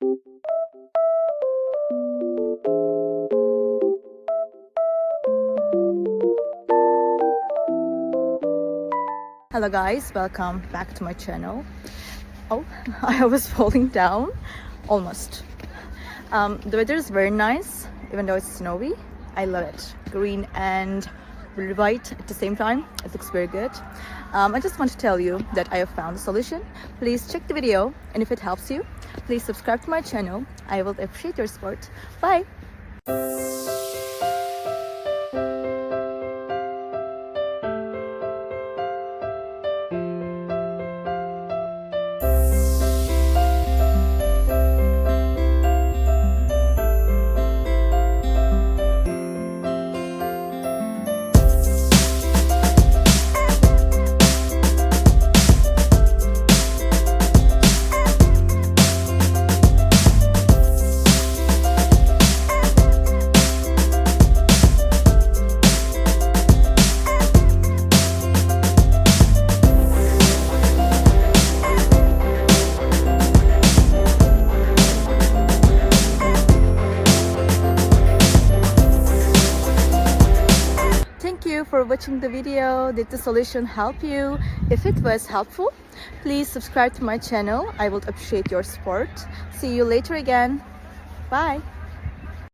Hello guys, welcome back to my channel. Oh, I was falling down almost. The weather is very nice, even though it's snowy. I love it. Green and white at the same time. It looks very good. I just want to tell you that I have found a solution. Please check the video, and if it helps you, please subscribe to my channel. I will appreciate your support. Bye! Thank you for watching the video. Did the solution help you? If it was helpful, please subscribe to my channel. I will appreciate your support. See you later again. Bye.